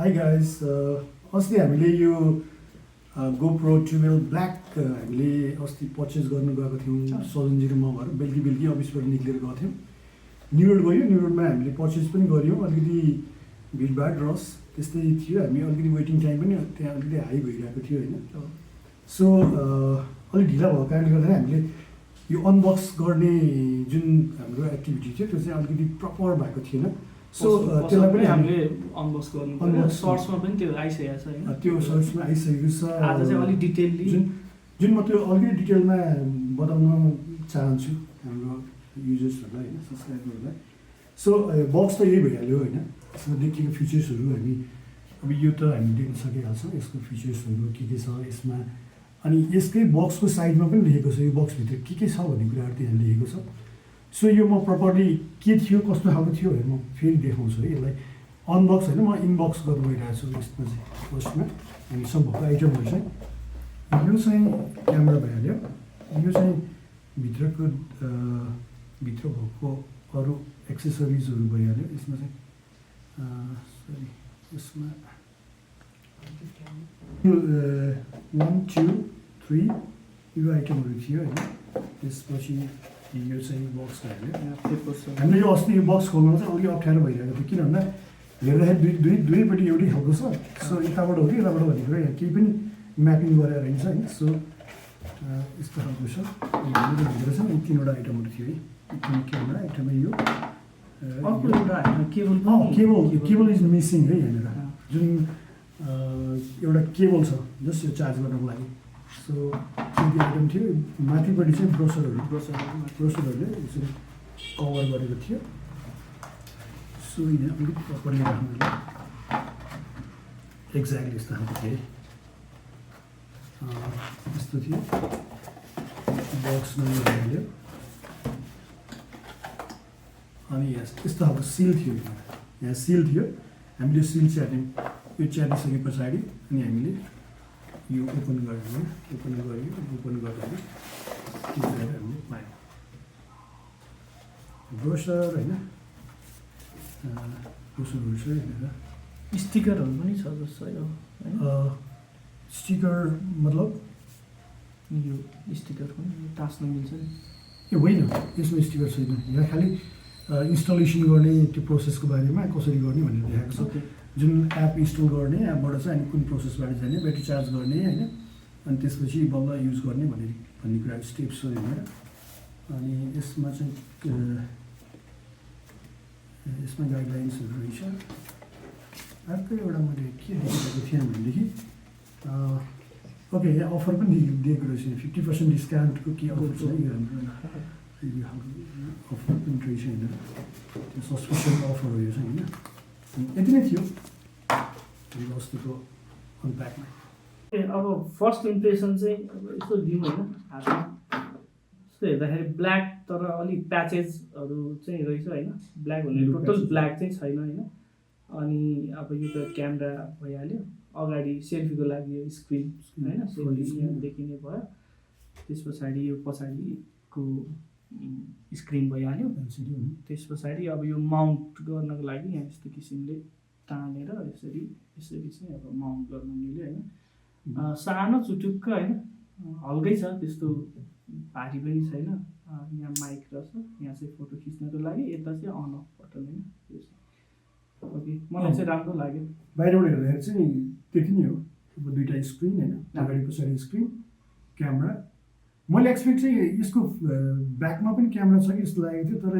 High guys अस्ति हामीले यो GoPro Hero ब्ल्याक हामीले अस्ति पर्चेस गर्नु गएको थियौँ सजनजीमा भएर बेलुकी अफिसबाट निक्लेर गएको थियौँ। न्यु रोड गयो, न्यु रोडमा हामीले पर्चेस पनि गऱ्यौँ। अलिकति भिडभाड रस त्यस्तै थियो, हामी अलिकति वेटिङ टाइम पनि त्यहाँ अलिकति हाई भइरहेको थियो होइन। सो अलिक ढिला भएको कारणले गर्दाखेरि हामीले यो अनबक्स गर्ने जुन हाम्रो एक्टिभिटी थियो त्यो चाहिँ अलिकति प्रपर भएको थिएन। सो त्यसलाई पनि हामीले अनबक्स गर्नु सर्ट्समा पनि त्यो आइसकेको छ हैन, त्यो सर्ट्समा आइसकेको छ। आज चाहिँ अलिक डिटेलली जुन म त्यो अलिकति डिटेलमा बताउन चाहन्छु हाम्रो युजर्सहरूलाई होइन, सब्सक्राइबरहरूलाई। सो बक्स त यही भइहाल्यो होइन, यसमा देखिएको फिचर्सहरू हामी अब यो त हामी देख्न सकिहाल्छौँ यसको फिचर्सहरू के छ यसमा। अनि यसकै बक्सको साइडमा पनि लेखेको छ यो बक्सभित्र के छ भन्ने कुराहरू त्यहाँ लेखेको छ। सो यो म प्रपरली के थियो कस्तो खालको थियो म फेरि देखाउँछु है यसलाई। अनबक्स होइन, म इनबक्स गर्नु गइरहेको छु यसमा चाहिँ। फर्स्टमा हामी सब भएको आइटमहरू चाहिँ यो चाहिँ क्यामेरा भइहाल्यो, यो चाहिँ भित्रको भित्र भएको अरू एक्सेसरिजहरू भइहाल्यो। यसमा चाहिँ सरी यसमा यो 1 2 3 यो आइटमहरू थियो होइन। त्यसपछि यो चाहिँ बक्स भइहाल्यो। हामीले यो अस्ति यो बक्स खोल्नु चाहिँ अलिक अप्ठ्यारो भइरहेको थियो, किन भन्दा हेर्दाखेरि दुवैपट्टि एउटै खालको छ। सो यताबाट हो कि यताबाट भन्ने कुरा यहाँ केही पनि म्यापिङ गरेर रहन्छ होइन। सो यस्तो खालको छ। भित्र चाहिँ तिनवटा आइटमहरू थियो है, एकदमै क्यामेरा एकदमै यो अर्को एउटा हैन केबल इज मिसिङ है यहाँनिर। जुन एउटा केबल छ जस्ट यो चार्ज गर्नको लागि। सो त्यो आइटम थियो। माथिपट्टि चाहिँ ब्रोसरहरूले यसरी कभर गरेको थियो। सो यहाँ अलिक प्रपरली राख्नुलाई एक्ज्याक्टली यस्तो खालको थियो है, यस्तो थियो। बक्समा हाल्यो अनि यस्तो खालको सिल थियो, यहाँ सिल थियो। हामीले सिल च्याट्यौँ, यो च्याटिसके पछाडि अनि हामीले यो ओपन गर्यो, ओपन गर्दाखेरि के गरेर हामीले पायौँ ब्रोसर होइन। ब्रोसरहरू छ यहाँनिर, स्टिकरहरू पनि छ जस्तो है। स्टिकर मतलब यो स्टिकर पनि टास्न मिल्छ नि? ए होइन, यसमा स्टिकर छैन। यहाँ खालि इन्स्टलेसन गर्ने त्यो प्रोसेसको बारेमा कसरी गर्ने भनेर देखाएको छ। जुन एप इन्स्टल गर्ने एपबाट चाहिँ अनि कुन प्रोसेसबाट जाने, ब्याट्री चार्ज गर्ने होइन, अनि त्यसपछि बल्ल युज गर्ने भन्ने कुरा स्टेप्स हो यहाँनिर। अनि यसमा चाहिँ यसमा गाइडलाइन्सहरू रहेछ। अर्को एउटा मैले के देखेको थिएँ भनेदेखि ओके यहाँ अफर पनि दिएको रहेछ, 50% डिस्काउन्टको के अफर छ यो हाम्रो अफर पनि रहेछ होइन। त्यो सब्सक्रिप्सन अफर हो यो चाहिँ होइन। यति नै थियो अस्तिको अनप्याकमा। अब फर्स्ट इम्प्रेसन चाहिँ अब यसो दिउँ होइन हातमा। यस्तो हेर्दाखेरि ब्ल्याक तर अलिक प्याचेसहरू चाहिँ रहेछ होइन। ब्ल्याक भन्ने टोटल ब्ल्याक चाहिँ छैन होइन। अनि अब यो त क्यामेरा भइहाल्यो, अगाडि सेल्फीको लागि यो स्क्रिन होइन, सेल्फी यहाँ देखिने भयो। त्यस पछाडि यो पछाडिको स्क्रिन भइहाल्यो। त्यस पछाडि अब यो माउन्ट गर्नको लागि यहाँ यस्तो किसिमले तानेर यसरी चाहिँ अब माउन्ट गर्न मिल्यो होइन। सानो चुटुक्क होइन, हल्कै छ, त्यस्तो भारी पनि छैन। यहाँ माइक रहेछ, यहाँ चाहिँ फोटो खिच्नको लागि। यता चाहिँ अन अफ बटन होइन। ओके, मलाई चाहिँ राम्रो लाग्यो। बाहिरबाट हेर्दाखेरि चाहिँ त्यति नै हो। अब दुईवटा स्क्रिन होइन, अगाडि पछाडि स्क्रिन, क्यामेरा। मैले एक्सपेक्ट चाहिँ यसको ब्याकमा पनि क्यामेरा छ कि जस्तो लागेको थियो, तर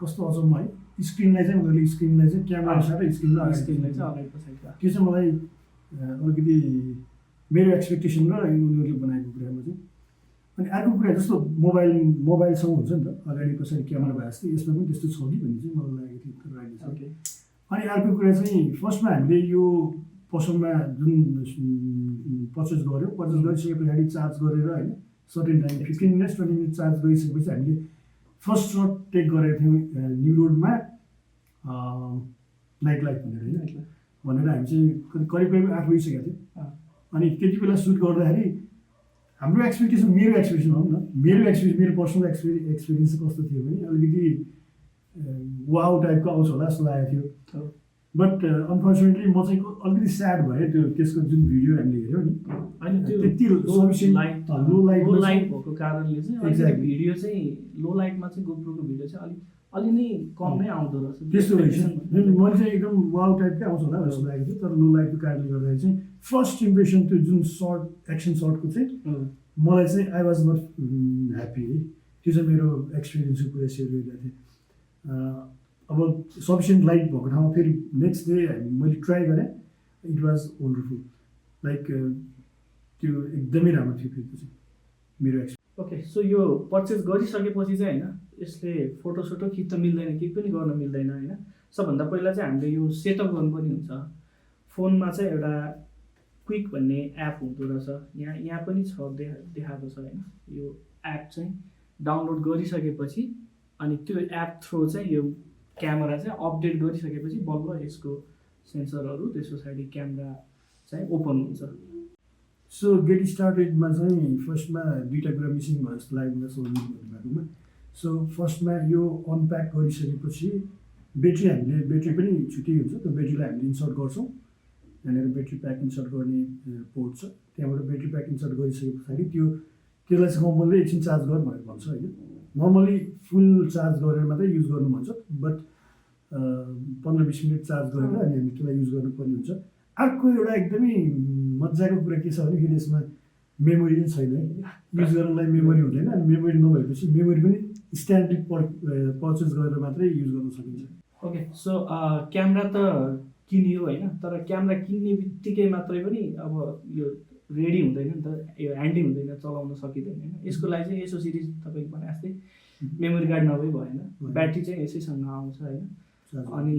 कस्तो अचम्म है, स्क्रिनलाई चाहिँ उनीहरूले स्क्रिनलाई चाहिँ क्यामेरा साथै स्क्रिनलाई चाहिँ अगाडि पछाडि त्यो चाहिँ मलाई अलिकति मेरो एक्सपेक्टेसन र उनीहरूले बनाएको कुरामा चाहिँ। अनि अर्को कुरा जस्तो मोबाइलसँग हुन्छ नि त, अगाडि पछाडि क्यामेरा भए जस्तै यसमा पनि त्यस्तो छ कि भन्ने चाहिँ मलाई लागेको थियो रहेछ। अनि अर्को कुरा चाहिँ फर्स्टमा हामीले यो पसलमा जुन पर्चेस गरिसके पछाडि चार्ज गरेर होइन, certain time 15 minutes 20 minute charge गरिसकेपछि हामीले फर्स्ट सर्ट टेक गरेको थियौँ न्यु रोडमा नाइट लाइफ भनेर होइन। हामी चाहिँ करिब 8 बजिसकेको थियो। अनि त्यति बेला सुट गर्दाखेरि हाम्रो एक्सपेक्टेसन, मेरो एक्सपेक्टेसन हो नि त, मेरो पर्सनल एक्सपिरियन्स चाहिँ कस्तो थियो भने अलिकति वाउ टाइपको आउँछ होला जस्तो लागेको थियो। बट अनफर्चुनेटली म चाहिँ अलिकति स्याड भएँ त्यो त्यसको जुन भिडियो हामीले हेऱ्यौँ नि होइन त्यो त्यति सफिसियन्ट लो लाइट भएको कारणले चाहिँ Exactly. भिडियो चाहिँ लो लाइटमा चाहिँ गोप्रोको भिडियो चाहिँ अलि नै कम नै आउँदो रहेछ त्यस्तो रहेछ जुन मैले चाहिँ एकदम वाउ टाइपकै आउँछ होला जस्तो लागेको थियो तर लो लाइटको कारणले गर्दाखेरि चाहिँ फर्स्ट इम्प्रेसन त्यो जुन सर्ट एक्सन सर्टको चाहिँ मलाई चाहिँ आई वाज नट ह्याप्पी है त्यो चाहिँ मेरो एक्सपिरियन्सको कुरा सेयर गरिरहेको थिएँ अब सफिसियन्ट लाइट भएको ठाउँमा फेरि नेक्स्ट डे मैले ट्राई गरेँ इट वाज वन्डरफुल लाइक त्यो एकदमै राम्रो थियो फेरि चाहिँ मेरो एक्सपिरियन्स ओके सो यो पर्चेस गरिसकेपछि चाहिँ होइन यसले फोटोसोटो खिच्न मिल्दैन केही पनि गर्न मिल्दैन होइन सबभन्दा पहिला चाहिँ हामीले यो सेटअप गर्नुपर्ने हुन्छ फोनमा चाहिँ एउटा क्विक भन्ने एप हुँदो रहेछ यहाँ पनि छ देखाएको छ होइन यो एप चाहिँ डाउनलोड गरिसकेपछि अनि त्यो एप थ्रु चाहिँ यो क्यामेरा चाहिँ अपडेट गरिसकेपछि बल्ल यसको सेन्सरहरू त्यस पछाडि क्यामेरा चाहिँ ओपन हुन्छ सो गेट स्टार्टेडमा चाहिँ फर्स्टमा दुईवटा कुरा मिसिङ भयो जस्तो लाग्यो मलाई सोल्भ भन्नुभएकोमा सो फर्स्टमा यो अनप्याक गरिसकेपछि ब्याट्री पनि छुट्टै हुन्छ त्यो ब्याट्रीलाई हामीले इन्सर्ट गर्छौँ यहाँनिर ब्याट्री प्याक इन्सर्ट गर्ने पोर्ट छ त्यहाँबाट ब्याट्री प्याक इन्सर्ट गरिसके पछाडि त्यसलाई चाहिँ कम्पनीले एकछिन चार्ज गर भनेर भन्छ होइन नर्मली फुल चार्ज गरेर मात्रै युज गर्नु भन्छ बट 15-20 मिनट चार्ज गरेर अनि हामी त्यसलाई युज गर्नुपर्ने हुन्छ अर्को एउटा एकदमै मजाको कुरा के छ भनेखेरि यसमा मेमोरी पनि छैन है युज गर्नलाई मेमोरी हुँदैन अनि मेमोरी नभएपछि मेमोरी पनि स्ट्यान्डर्ड पर्चेस गरेर मात्रै युज गर्न सकिन्छ ओके सो क्यामेरा त किनियो होइन तर क्यामेरा किन्ने बित्तिकै मात्रै पनि अब यो रेडी हुँदैन नि त यो ह्यान्डी हुँदैन चलाउन सकिँदैन होइन यसको लागि चाहिँ यसो सिरिज तपाईँको भने जस्तै मेमोरी कार्ड नभई भएन ब्याट्री चाहिँ यसैसँग आउँछ होइन अनि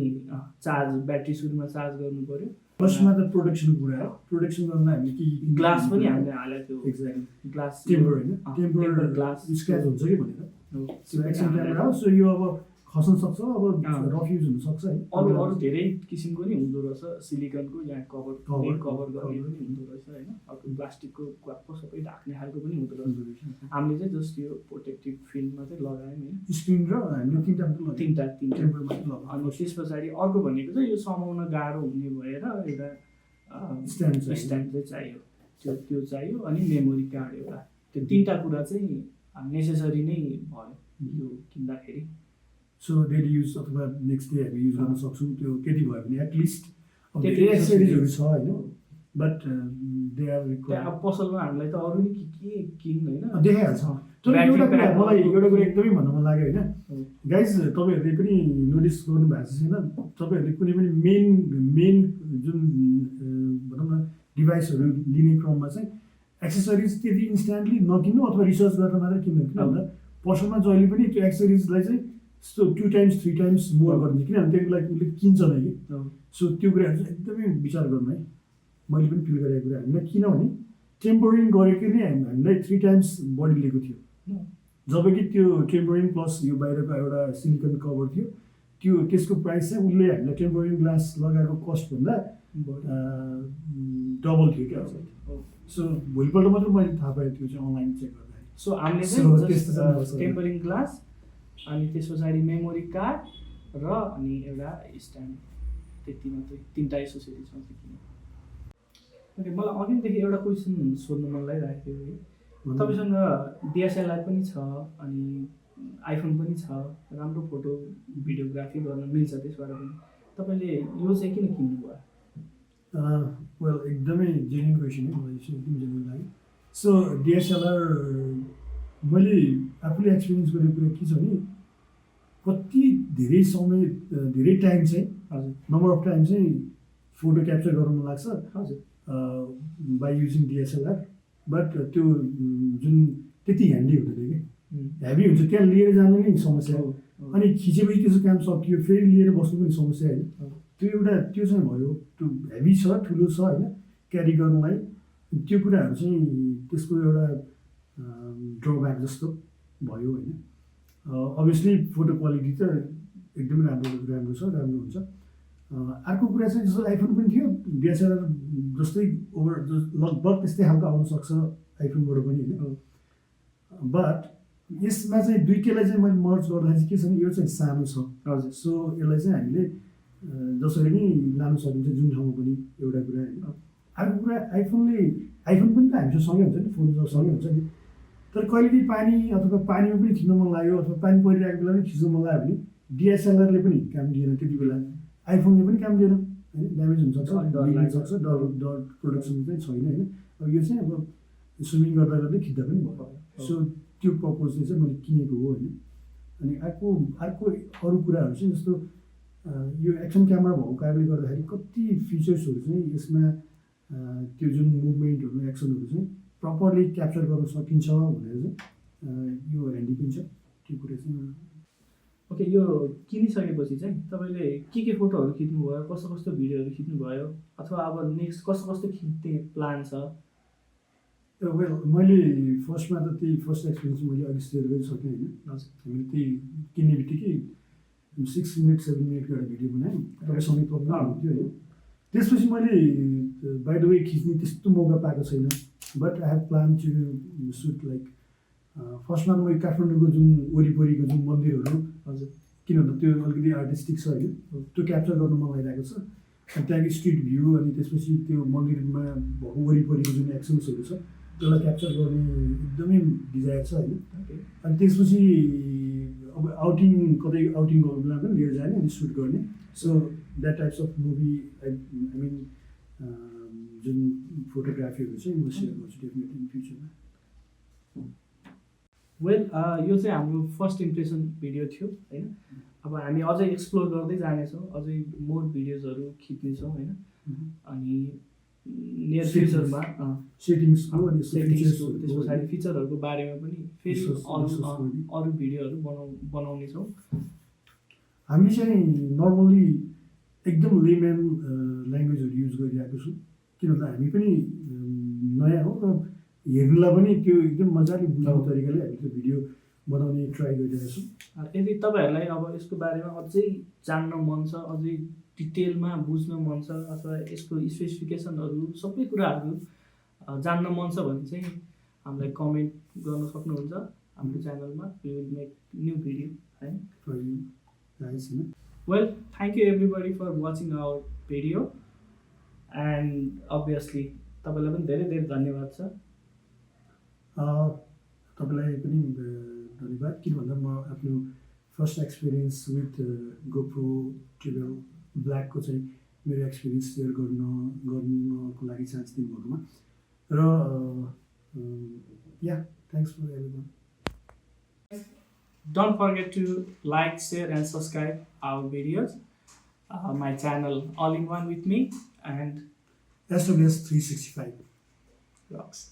चार्ज ब्याट्री सुरुमा चार्ज गर्नु पर्यो फर्स्टमा त प्रोडक्सन कुरा हो प्रोडक्सन गर्न हामीले के ग्लास पनि हामीले हालेको थियो एक्ज्याक्टली ग्लास टेम्पर होइन टेम्पर ग्लास स्क्रैच हुन्छ कि भनेर सो एक्सन क्यामेरा हो सो यो अब खस्न सक्छ अब रफ युज हुन सक्छ है अरू धेरै किसिमको नि हुँदो रहेछ सिलिकनको यहाँ कभर गर्ने पनि हुँदो रहेछ होइन अर्को प्लास्टिकको क्वाप्पो सबै ढाक्ने खालको पनि हुँदो रहेछ हामीले चाहिँ जस्ट यो प्रोटेक्टिभ फिल्ममा चाहिँ लगायौँ होइन स्क्रिन र हामीले तिनवटा टेम्परमा लगायौँ अनि त्यस पछाडि अर्को भनेको चाहिँ यो समाउन गाह्रो हुने भएर एउटा स्ट्यान्ड चाहिँ चाहियो त्यो चाहियो अनि मेमोरी कार्ड एउटा त्यो तिनवटा कुरा चाहिँ नेसेसरी नै भयो यो किन्दाखेरि सो डेली युज अथवा नेक्स्ट डे हामी युज गर्न सक्छौँ त्यो त्यति भयो भने एटलिस्ट अब धेरै एक्सेसरिजहरू छ होइन बट दे आर रिक्वायर्ड अब पसलमा हामीलाई त अरू नि के किन् होइन देखाइहाल्छ तर एउटा कुरा मलाई एउटा कुरा एकदमै भन्न मन लाग्यो होइन गाइज तपाईँहरूले पनि नोटिस गर्नु भएको छैन तपाईँहरूले कुनै पनि मेन जुन भनौँ न डिभाइसहरू लिने क्रममा चाहिँ एक्सेसरिज त्यति इन्स्ट्यान्टली नकिन्नु अथवा रिसर्च गरेर मात्रै किन्नु किन भन्दा पसलमा जहिले पनि त्यो एक्सेसरिजलाई चाहिँ सो 2 times 3 times मोर गरिदिन्छ किनभने त्यसको लागि उसले किन्छ नै कि सो त्यो कुराहरू चाहिँ एकदमै विचार गर्नु है मैले पनि फिल गरेको कुरा हामीलाई किनभने टेम्परिङ गरेको नै हामीलाई 3 times बढी लिएको थियो जबकि त्यो टेम्परिङ प्लस यो बाहिरको एउटा सिलिकन कभर थियो त्यसको प्राइस चाहिँ उसले हामीलाई टेम्परिङ ग्लास लगाएको कस्टभन्दा डबल थियो क्या सो भोलिपल्ट मात्रै मैले थाहा पाएँ त्यो चाहिँ अनलाइन चेक गर्दाखेरि सो हामीले चाहिँ टेम्परिङ ग्लास अनि त्यस पछाडि मेमोरी कार्ड र अनि एउटा स्ट्यान्ड त्यति मात्रै तिनवटा एसोसिएरिज मात्रै किन्यो ओके मलाई अघिदेखि एउटा क्वेसन सोध्नु मन लागिरहेको थियो है तपाईँसँग डिएसएलआर पनि छ अनि आइफोन पनि छ राम्रो फोटो भिडियोग्राफी गर्न मिल्छ त्यसबाट पनि तपाईँले यो चाहिँ किन किन्नुभयो वेल एकदमै जेन्युन क्वेसन है मलाई चाहिँ एकदम जेन्युन लाग्यो सो डिएसएलआर मैले आफूले एक्सपिरियन्स गरेको कुरा के छ भने कति धेरै समय धेरै टाइम चाहिँ हजुर नम्बर अफ टाइम चाहिँ फोटो क्याप्चर गराउनु लाग्छ हजुर बाई युजिङ डिएसएलआर बट त्यो जुन त्यति ह्यान्डी हुँदैन कि हेभी हुन्छ त्यहाँ लिएर जानु नै समस्या हो अनि खिचेपछि त्यसको काम सकियो फेरि लिएर बस्नु पनि समस्या होइन त्यो चाहिँ भयो त्यो हेभी छ ठुलो छ होइन क्यारी गर्नलाई त्यो कुराहरू चाहिँ त्यसको एउटा ड्रब्याक जस्तो भयो होइन अभियसली फोटो क्वालिटी त एकदमै राम्रो छ राम्रो हुन्छ अर्को कुरा चाहिँ जस्तो आइफोन पनि थियो डिएसएलआर जस्तै लगभग त्यस्तै खालको आउन सक्छ आइफोनबाट पनि होइन बट यसमा चाहिँ दुईटैलाई चाहिँ मैले मर्ज गर्दाखेरि के छ भने यो चाहिँ सानो छ हजुर सो यसलाई चाहिँ हामीले जसरी नै लानु सकिन्छ जुन ठाउँमा पनि एउटा कुरा होइन। अर्को कुरा आइफोन पनि त हामीसँग सँगै हुन्छ नि, फोन सँगै हुन्छ नि। तर कहिलेकाहीँ पानी अथवा पानीमा पनि खिच्न मन लाग्यो अथवा पानी परिरहेको बेला पनि खिच्न मन लाग्यो भने डिएसएलआरले पनि काम दिएन त्यति बेला, आइफोनले पनि काम दिएन होइन, ड्यामेज हुनसक्छ, बिग्रिन सक्छ, डर प्रोडक्सन चाहिँ छैन होइन। अब यो चाहिँ अब स्विमिङ गर्दा गर्दै खिच्दा पनि भयो। सो त्यो पर्पजले चाहिँ मैले किनेको हो होइन। अनि अर्को अरू कुराहरू चाहिँ जस्तो यो एक्सन क्यामेरा भएको कारणले गर्दाखेरि कति फिचर्सहरू चाहिँ यसमा त्यो जुन मुभमेन्टहरू एक्सनहरू चाहिँ प्रपरली क्याप्चर गर्न सकिन्छ भनेर चाहिँ यो ह्यान्डी पनि छ, त्यो कुरा चाहिँ। ओके, यो किनिसकेपछि चाहिँ तपाईँले के फोटोहरू खिच्नुभयो, कस्तो कस्तो भिडियोहरू खिच्नुभयो, अथवा अब नेक्स्ट कस्तो कस्तो खिच्ने प्लान छ? वेल मैले फर्स्टमा त त्यही फर्स्ट एक्सपिरियन्स मैले अघि सेयर गरिसकेँ होइन। हामीले त्यही किन्ने बित्तिकै 6 मिनट 7 मिनटको एउटा भिडियो बनायौँ, तपाईँसँगै प्रब्लम हुन्थ्यो होइन। त्यसपछि मैले बाई द वे खिच्ने त्यस्तो मौका पाएको छैन, but I have plan to shoot like फर्स्टमा मैले काठमाडौँको जुन वरिपरिको जुन मन्दिरहरू, हजुर, किन भन्दा त्यो अलिकति आर्टिस्टिक छ होइन, त्यो क्याप्चर गर्नु मन लागिरहेको छ। अनि त्यहाँको स्ट्रिट भ्यू अनि त्यसपछि त्यो मन्दिरमा भएको वरिपरिको जुन एक्सन्सहरू छ त्यसलाई क्याप्चर गर्ने एकदमै डिजायर छ होइन। अनि त्यसपछि अब कतै आउटिङ गर्नु बेला पनि लिएर जाने अनि सुट गर्ने। So that types of movie I mean जुन फोटोग्राफीहरू चाहिँ म सेयर गर्छु डेफिनेटली इन फ्युचरमा। वेल यो चाहिँ हाम्रो फर्स्ट इम्प्रेसन भिडियो थियो होइन। अब हामी अझै एक्सप्लोर गर्दै जानेछौँ, अझै मोर भिडियोजहरू खिच्नेछौँ होइन। अनि नियर फ्युचरमा सेटिङ्सको त्यस पछाडि फिचरहरूको बारेमा पनि फेरि अरू भिडियोहरू बनाउनेछौँ। हामी चाहिँ नर्मली एकदम लेम्यान ल्याङ्ग्वेजहरू युज गरिरहेको छौँ, किन भन्दा हामी पनि नयाँ हो र हेर्नुलाई पनि त्यो एकदम मजाले बुझ्ने तरिकाले हामी त्यो भिडियो बनाउने ट्राई गरिरहेको छौँ। यदि तपाईँहरूलाई अब यसको बारेमा अझै जान्न मन छ, अझै डिटेलमा बुझ्न मन छ, अथवा यसको स्पेसिफिकेसनहरू सबै कुराहरू जान्न मन छ भने चाहिँ हामीलाई कमेन्ट गर्न सक्नुहुन्छ हाम्रो च्यानलमा। We will make new video है। Well, thank you everybody for watching our video, and obviously तपाईँलाई पनि धेरै धेरै धन्यवाद छ। तपाईँलाई पनि धन्यवाद, किन भन्दा म आफ्नो first experience with GoPro Hero ब्ल्याकको चाहिँ मेरो एक्सपिरियन्स सेयर गर्नको लागि चान्स दिनुभएकोमा र या thanks for everyone. Don't forget to like, share and subscribe our videos, my channel all in one with me and SWS 365 vlogs.